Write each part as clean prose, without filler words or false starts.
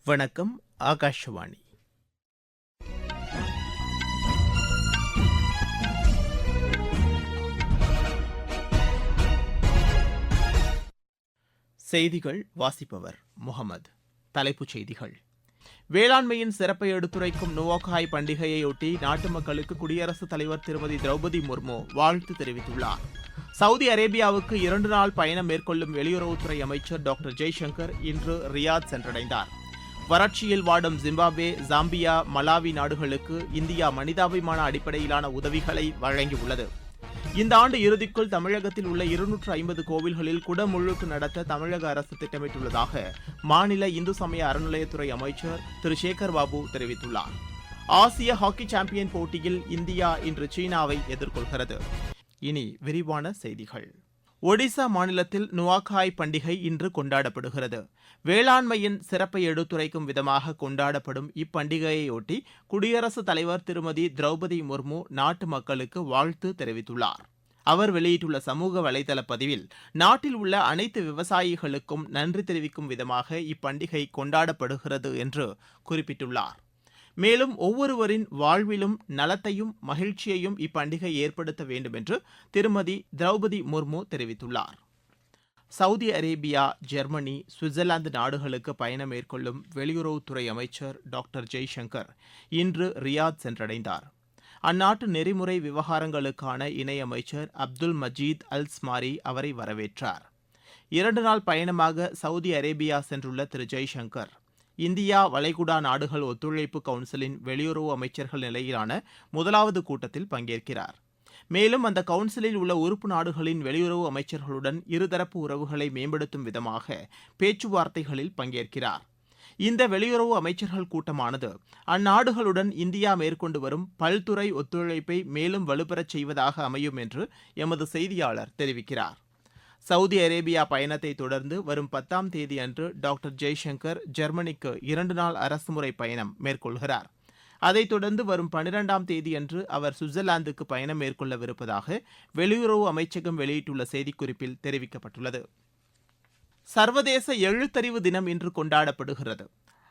வணக்கம். ஆகாஷவாணி. செய்திகள் வாசிப்பவர் முகமது. தலைப்புச் செய்திகள். வேளாண்மையின் சிறப்பை எடுத்துரைக்கும் நுவாகாய் பண்டிகையையொட்டி நாட்டு மக்களுக்கு குடியரசுத் தலைவர் திருமதி திரௌபதி முர்மு வாழ்த்து தெரிவித்துள்ளார். சவுதி அரேபியாவுக்கு 2 நாள் பயணம் மேற்கொள்ளும் வெளியுறவுத்துறை அமைச்சர் டாக்டர் ஜெய்சங்கர் இன்று ரியாத் சென்றடைந்தார். வறட்சியில் வாடும் ஜிம்பாப்வே, ஜாம்பியா, மலாவி நாடுகளுக்கு இந்தியா மனிதாபிமான அடிப்படையிலான உதவிகளை வழங்கியுள்ளது. இந்த ஆண்டு இறுதிக்குள் தமிழகத்தில் உள்ள 250 கோவில்களில் குடமுழுக்கு நடத்த தமிழக அரசு திட்டமிட்டுள்ளதாக மாநில இந்து சமய அறநிலையத்துறை அமைச்சர் திரு சேகர் பாபு தெரிவித்துள்ளார். ஆசிய ஹாக்கி சாம்பியன் போட்டியில் இந்தியா இன்று சீனாவை எதிர்கொள்கிறது. இனி விரிவான செய்திகள். ஒடிசா மாநிலத்தில் நுவாகாய் பண்டிகை இன்று கொண்டாடப்படுகிறது. வேளாண்மையின் சிறப்பை எடுத்துரைக்கும் விதமாக கொண்டாடப்படும் இப்பண்டிகையையொட்டி குடியரசுத் தலைவர் திருமதி திரௌபதி முர்மு நாட்டு மக்களுக்கு வாழ்த்து தெரிவித்துள்ளார். அவர் வெளியிட்டுள்ள சமூக வலைதள பதிவில் நாட்டில் உள்ள அனைத்து விவசாயிகளுக்கும் நன்றி தெரிவிக்கும் விதமாக இப்பண்டிகை கொண்டாடப்படுகிறது என்று குறிப்பிட்டுள்ளார். மேலும் ஒவ்வொருவரின் வாழ்விலும் நலத்தையும் மகிழ்ச்சியையும் இப்பண்டிகை ஏற்படுத்த வேண்டும் என்று திருமதி திரௌபதி முர்மு தெரிவித்துள்ளார். சவுதி அரேபியா, ஜெர்மனி, சுவிட்சர்லாந்து நாடுகளுக்கு பயணம் மேற்கொள்ளும் வெளியுறவுத்துறை அமைச்சர் டாக்டர் ஜெய்சங்கர் இன்று ரியாத் சென்றடைந்தார். அந்நாட்டு நெறிமுறை விவகாரங்களுக்கான இணையமைச்சர் அப்துல் மஜீத் அல் ஸ்மாரி அவரை வரவேற்றார். 2 நாள் பயணமாக சவுதி அரேபியா சென்றுள்ள திரு ஜெய்சங்கர் இந்தியா வளைகுடா நாடுகள் ஒத்துழைப்பு கவுன்சிலின் வெளியுறவு அமைச்சர்கள் நிலையிலான 1வது கூட்டத்தில் பங்கேற்கிறார். மேலும் அந்த கவுன்சிலில் உள்ள உறுப்பு நாடுகளின் வெளியுறவு அமைச்சர்களுடன் இருதரப்பு உறவுகளை மேம்படுத்தும் விதமாக பேச்சுவார்த்தைகளில் பங்கேற்கிறார். இந்த வெளியுறவு அமைச்சர்கள் கூட்டமானது அந்நாடுகளுடன் இந்தியா மேற்கொண்டு வரும் பல்துறை ஒத்துழைப்பை மேலும் வலுப்பெறச் செய்வதாக அமையும் என்று எமது செய்தியாளர் தெரிவிக்கிறார். சவுதி அரேபியா பயணத்தை தொடர்ந்து வரும் 10ஆம் தேதி அன்று டாக்டர் ஜெய்சங்கர் ஜெர்மனிக்கு 2 நாள் அரசுமுறை பயணம் மேற்கொள்கிறார். அதைத் தொடர்ந்து வரும் 12ஆம் தேதியன்று அவர் சுவிட்சர்லாந்துக்கு பயணம் மேற்கொள்ளவிருப்பதாக வெளியுறவு அமைச்சகம் வெளியிட்டுள்ள செய்திக்குறிப்பில் தெரிவிக்கப்பட்டுள்ளது. சர்வதேச எழுத்தறிவு தினம் இன்று கொண்டாடப்படுகிறது.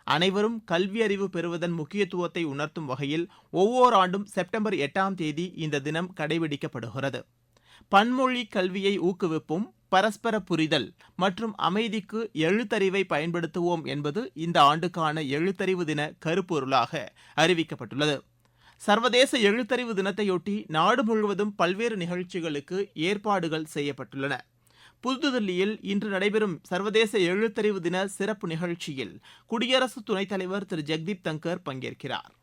அனைவரும் கல்வி அறிவு பெறுவதன் முக்கியத்துவத்தை உணர்த்தும் வகையில் ஒவ்வொரு ஆண்டும் செப்டம்பர் 8ஆம் தேதி இந்த தினம் கடைபிடிக்கப்படுகிறது. பன்மொழி கல்வியை ஊக்குவிப்போம், பரஸ்பர புரிதல் மற்றும் அமைதிக்கு எழுத்தறிவை பயன்படுத்துவோம் என்பது இந்த ஆண்டுக்கான எழுத்தறிவு தின கருப்பொருளாக அறிவிக்கப்பட்டுள்ளது. சர்வதேச எழுத்தறிவு தினத்தையொட்டி நாடு முழுவதும் பல்வேறு நிகழ்ச்சிகளுக்கு ஏற்பாடுகள் செய்யப்பட்டுள்ளன. புதுதில்லியில் இன்று நடைபெறும் சர்வதேச எழுத்தறிவு தின சிறப்பு நிகழ்ச்சியில் குடியரசு துணைத் தலைவர் திரு ஜெக்தீப் தங்கர் பங்கேற்கிறார்.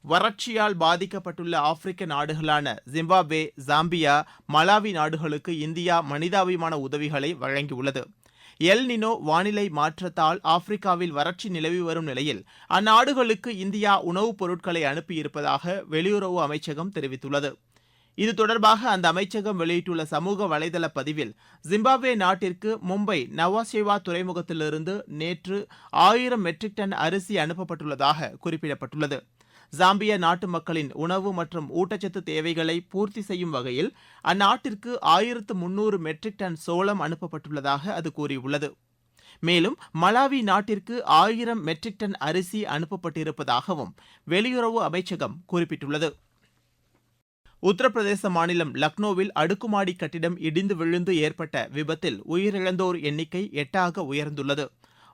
வறட்சியால் பாதிக்கப்பட்டுள்ள ஆப்பிரிக்க நாடுகளான ஜிம்பாப்வே, ஜாம்பியா, மலாவி நாடுகளுக்கு இந்தியா மனிதாபிமான உதவிகளை வழங்கியுள்ளது. எல் நினோ வானிலை மாற்றத்தால் ஆப்பிரிக்காவில் வறட்சி நிலவி வரும் நிலையில் அந்நாடுகளுக்கு இந்தியா உணவுப் பொருட்களை அனுப்பியிருப்பதாக வெளியுறவு அமைச்சகம் தெரிவித்துள்ளது. இது தொடர்பாக அந்த அமைச்சகம் வெளியிட்டுள்ள சமூக வலைதள பதிவில் ஜிம்பாப்வே நாட்டிற்கு மும்பை நவாசேவா துறைமுகத்திலிருந்து நேற்று 1000 மெட்ரிக் டன் அரிசி அனுப்பப்பட்டுள்ளதாக குறிப்பிடப்பட்டுள்ளது. ஜாம்பியா நாட்டு மக்களின் உணவு மற்றும் ஊட்டச்சத்து தேவைகளை பூர்த்தி செய்யும் வகையில் அந்நாட்டிற்கு 1300 மெட்ரிக் டன் சோளம் அனுப்பப்பட்டுள்ளதாக அது கூறியுள்ளது. மேலும் மலாவி நாட்டிற்கு 1000 மெட்ரிக் டன் அரிசி அனுப்பப்பட்டிருப்பதாகவும் வெளியுறவு அமைச்சகம் குறிப்பிட்டுள்ளது. உத்தரப்பிரதேச மாநிலம் லக்னோவில் அடுக்குமாடி கட்டிடம் இடிந்து விழுந்து ஏற்பட்ட விபத்தில் உயிரிழந்தோர் எண்ணிக்கை 8ஆக உயர்ந்துள்ளது.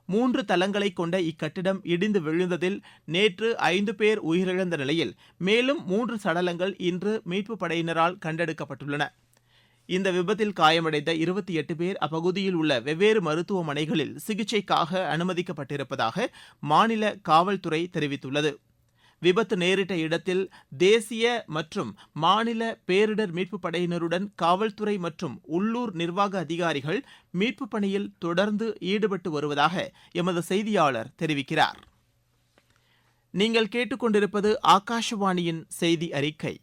3 தளங்களை கொண்ட இக்கட்டிடம் இடிந்து விழுந்ததில் நேற்று 5 பேர் உயிரிழந்த நிலையில் மேலும் 3 சடலங்கள் இன்று மீட்புப் படையினரால் கண்டெடுக்கப்பட்டுள்ளன. இந்த விபத்தில் காயமடைந்த 28 பேர் அப்பகுதியில் உள்ள வெவ்வேறு மருத்துவமனைகளில் சிகிச்சைக்காக அனுமதிக்கப்பட்டிருப்பதாக மாநில காவல்துறை தெரிவித்துள்ளது. விபத்து நேரிட்ட இடத்தில் தேசிய மற்றும் மாநில பேரிடர் மீட்புப் படையினருடன் காவல்துறை மற்றும் உள்ளூர் நிர்வாக அதிகாரிகள் மீட்புப் பணியில் தொடர்ந்து ஈடுபட்டு வருவதாக எமது செய்தியாளர் தெரிவிக்கிறார். நீங்கள் கேட்டுக்கொண்டிருப்பது ஆகாஷவாணியின் செய்தி அறிக்கை.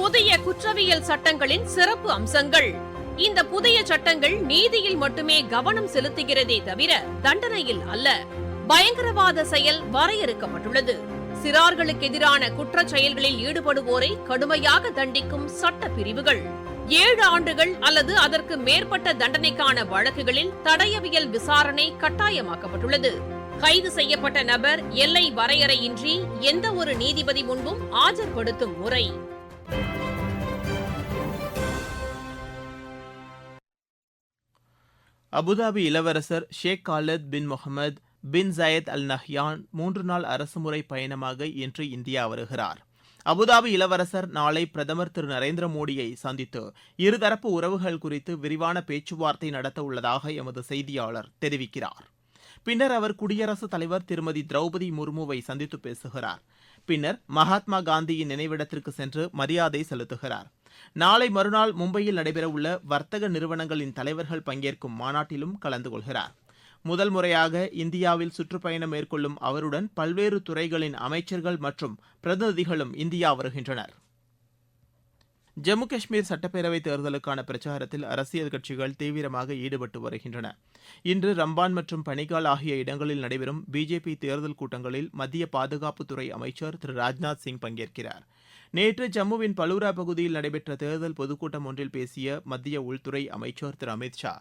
புதிய குற்றவியல் சட்டங்களின் சிறப்பு அம்சங்கள். இந்த புதிய சட்டங்கள் நீதியில் மட்டுமே கவனம் செலுத்துகிறதே தவிர தண்டனையில் அல்ல. பயங்கரவாத செயல் வரையறுக்கப்பட்டுள்ளது. சிறார்களுக்கு எதிரான குற்றச் செயல்களில் ஈடுபடுவோரை கடுமையாக தண்டிக்கும் சட்ட பிரிவுகள். 7 ஆண்டுகள் அல்லது அதற்கு மேற்பட்ட தண்டனைக்கான வழக்குகளில் தடயவியல் விசாரணை கட்டாயமாக்கப்பட்டுள்ளது. கைது செய்யப்பட்ட நபர் எல்லை வரையறையின்றி எந்த ஒரு நீதிபதி முன்பும் ஆஜர்படுத்தும் முறை. அபுதாபி இளவரசர் ஷேக் காலித் பின் முகமது பின் ஜயத் அல் நஹ்யான் 3 நாள் அரசுமுறை பயணமாக இன்று இந்தியா வருகிறார். அபுதாபி இளவரசர் நாளை பிரதமர் திரு நரேந்திர மோடியை சந்தித்து இருதரப்பு உறவுகள் குறித்து விரிவான பேச்சுவார்த்தை நடத்த உள்ளதாக எமது செய்தியாளர் தெரிவிக்கிறார். பின்னர் அவர் குடியரசுத் தலைவர் திருமதி திரௌபதி முர்முவை சந்தித்து பேசுகிறார். பின்னர் மகாத்மா காந்தியின் நினைவிடத்திற்கு சென்று மரியாதை செலுத்துகிறார். நாளை மறுநாள் மும்பையில் நடைபெறவுள்ள வர்த்தக நிறுவனங்களின் தலைவர்கள் பங்கேற்கும் மாநாட்டிலும் கலந்து கொள்கிறார். முதல் முறையாக இந்தியாவில் சுற்றுப்பயணம் மேற்கொள்ளும் அவருடன் பல்வேறு துறைகளின் அமைச்சர்கள் மற்றும் பிரதிநிதிகளும் இந்தியா வருகின்றனர். ஜம்மு காஷ்மீர் சட்டப்பேரவைத் தேர்தலுக்கான பிரச்சாரத்தில் அரசியல் கட்சிகள் தீவிரமாக ஈடுபட்டு வருகின்றன. இன்று ரம்பான் மற்றும் பனிகால் ஆகிய இடங்களில் நடைபெறும் பிஜேபி தேர்தல் கூட்டங்களில் மத்திய பாதுகாப்புத்துறை அமைச்சர் திரு ராஜ்நாத் சிங் பங்கேற்கிறார். நேற்று ஜம்முவின் பலூரா பகுதியில் நடைபெற்ற தேர்தல் பொதுக்கூட்டம் ஒன்றில் பேசிய மத்திய உள்துறை அமைச்சர் திரு அமித் ஷா,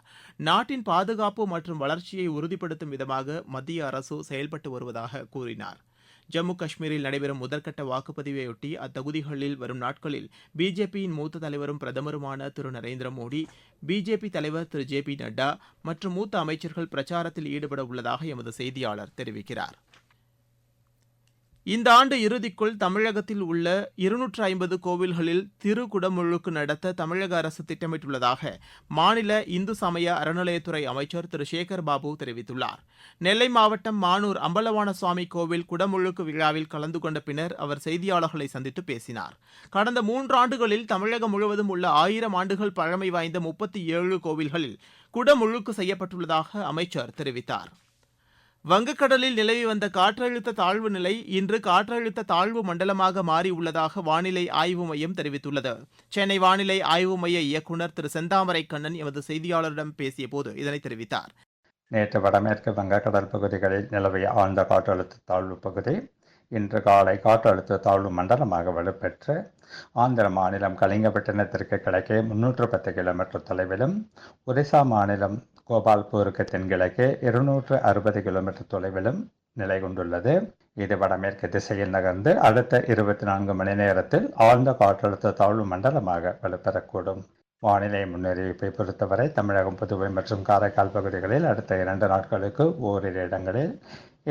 நாட்டின் பாதுகாப்பு மற்றும் வளர்ச்சியை உறுதிப்படுத்தும் விதமாக மத்திய அரசு செயல்பட்டு வருவதாக கூறினார். ஜம்மு காஷ்மீரில் நடைபெறும் முதற்கட்ட வாக்குப்பதிவையொட்டி அத்தொகுதிகளில் வரும் நாட்களில் பிஜேபியின் மூத்த தலைவரும் பிரதமருமான திரு நரேந்திர மோடி, பிஜேபி தலைவர் திரு ஜே பி நட்டா மற்றும் மூத்த அமைச்சர்கள் பிரச்சாரத்தில் ஈடுபட உள்ளதாக எமது செய்தியாளர் தெரிவிக்கிறார். இந்த ஆண்டு இறுதிக்குள் தமிழகத்தில் உள்ள 250 கோவில்களில் திருக்குடமுழுக்கு நடத்த தமிழக அரசு திட்டமிட்டுள்ளதாக மாநில இந்து சமய அறநிலையத்துறை அமைச்சர் திரு சேகர் பாபு தெரிவித்துள்ளார். நெல்லை மாவட்டம் மானூர் அம்பலவான சுவாமி கோவில் குடமுழுக்கு விழாவில் கலந்து கொண்ட பின்னர் அவர் செய்தியாளர்களை சந்தித்து பேசினார். கடந்த 3 ஆண்டுகளில் தமிழகம் முழுவதும் உள்ள 1000 ஆண்டுகள் பழமை வாய்ந்த 37 கோவில்களில் குடமுழுக்கு செய்யப்பட்டுள்ளதாக அமைச்சர் தெரிவித்தார். வங்கக்கடலில் நிலவி வந்த காற்றழுத்த தாழ்வு நிலை இன்று காற்றழுத்த தாழ்வு மண்டலமாக மாறியுள்ளதாக வானிலை ஆய்வு மையம் தெரிவித்துள்ளது. சென்னை வானிலை ஆய்வு மைய இயக்குநர் திரு செந்தாமரை கண்ணன் எமது செய்தியாளரிடம் பேசியபோது இதனை தெரிவித்தார். நேற்று வடமேற்கு வங்கக்கடல் பகுதிகளில் நிலவிய ஆழ்ந்த காற்றழுத்த தாழ்வு பகுதி இன்று காலை காற்றழுத்த தாழ்வு மண்டலமாக வலுப்பெற்று ஆந்திர மாநிலம் கலிங்கப்பட்டினத்திற்கு கிழக்கே 310 கிலோமீட்டர் தொலைவிலும், ஒரிசா மாநிலம் கோபால்பூருக்கு தென்கிழக்கே 260 கிலோமீட்டர் தொலைவிலும் நிலை கொண்டுள்ளது. இது வடமேற்கு திசையில் நகர்ந்து அடுத்த 24 மணி நேரத்தில் ஆழ்ந்த காற்றழுத்த தாழ்வு மண்டலமாக வலுப்பெறக்கூடும். வானிலை முன்னறிவிப்பை பொறுத்தவரை தமிழகம், புதுவை மற்றும் காரைக்கால் பகுதிகளில் அடுத்த 2 நாட்களுக்கு ஓரிரு இடங்களில்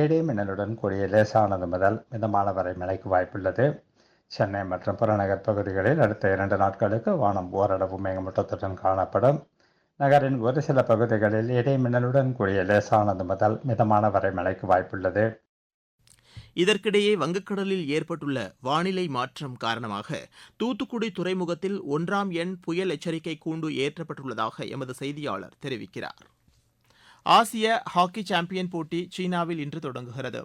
இடி மின்னலுடன் கூடிய லேசானது முதல் மிதமான வரை மழைக்கு வாய்ப்புள்ளது. சென்னை மற்றும் புறநகர் பகுதிகளில் அடுத்த 2 நாட்களுக்கு வானம் ஓரளவு மேகமூட்டத்துடன் காணப்படும். நகரின் ஒரு சில பகுதிகளில் இடி மின்னலுடன் கூடிய லேசானது முதல் மிதமான வரை மழைக்கு வாய்ப்புள்ளது. இதற்கிடையே வங்கக்கடலில் ஏற்பட்டுள்ள வானிலை மாற்றம் காரணமாக தூத்துக்குடி துறைமுகத்தில் 1ஆம் எண் புயல் எச்சரிக்கை கூண்டு ஏற்றப்பட்டுள்ளதாக எமது செய்தியாளர் தெரிவிக்கிறார். ஆசிய ஹாக்கி சாம்பியன் போட்டி சீனாவில் இன்று தொடங்குகிறது.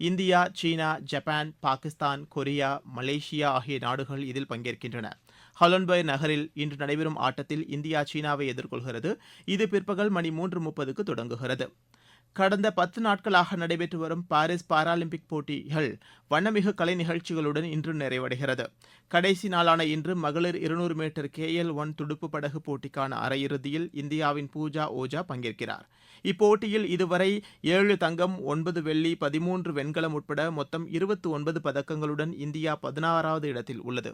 இந்தியா, சீனா, ஜப்பான், பாகிஸ்தான், கொரியா, மலேசியா ஆகிய நாடுகள் இதில் பங்கேற்கின்றன. ஹாலோன்பை நகரில் இன்று நடைபெறும் ஆட்டத்தில் இந்தியா சீனாவை எதிர்கொள்கிறது. இது பிற்பகல் மணி 3:30க்கு தொடங்குகிறது. கடந்த 10 நாட்களாக நடைபெற்று வரும் பாரிஸ் பாராலிம்பிக் போட்டிகள் வண்ணமிகு கலை நிகழ்ச்சிகளுடன் இன்று நிறைவடைகிறது. கடைசி நாளான இன்று மகளிர் 200 மீட்டர் KL1 துடுப்பு படகு போட்டிக்கான அரையிறுதியில் இந்தியாவின் பூஜா ஓஜா பங்கேற்கிறார். இப்போட்டியில் இதுவரை 7 தங்கம், 9 வெள்ளி, 13 வெண்கலம் உட்பட மொத்தம் 29 பதக்கங்களுடன் இந்தியா 16வது இடத்தில் உள்ளது.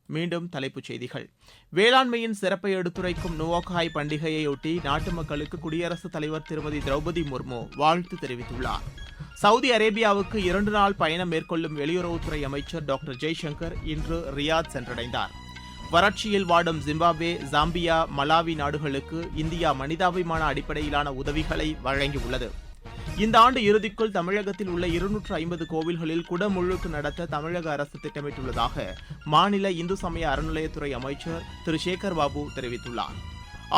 மீண்டும் தலைப்புச் செய்திகள். வேளாண்மையின் சிறப்பை எடுத்துரைக்கும் நுவாகாய் பண்டிகையையொட்டி நாட்டு மக்களுக்கு குடியரசுத் தலைவர் திருமதி திரௌபதி முர்மு வாழ்த்து தெரிவித்துள்ளார். சவுதி அரேபியாவுக்கு 2 நாள் பயணம் மேற்கொள்ளும் வெளியுறவுத்துறை அமைச்சர் டாக்டர் ஜெய்சங்கர் இன்று ரியாத் சென்றடைந்தார். வறட்சியில் வாடும் ஜிம்பாப்வே, ஜாம்பியா, மலாவி நாடுகளுக்கு இந்தியா மனிதாபிமான அடிப்படையிலான உதவிகளை வழங்கியுள்ளது. இந்த ஆண்டு இறுதிக்குள் தமிழகத்தில் உள்ள 250 கோவில்களில் குடமுழுக்கு நடத்த தமிழக அரசு திட்டமிட்டுள்ளதாக மாநில இந்து சமய அறநிலையத்துறை அமைச்சர் திரு சேகர் பாபு தெரிவித்துள்ளார்.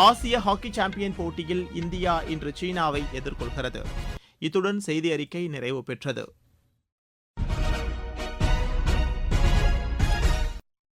ஆசிய ஹாக்கி சாம்பியன் போட்டியில் இந்தியா இன்று சீனாவை எதிர்கொள்கிறது. இத்துடன் செய்தி அறிக்கை நிறைவு பெற்றது.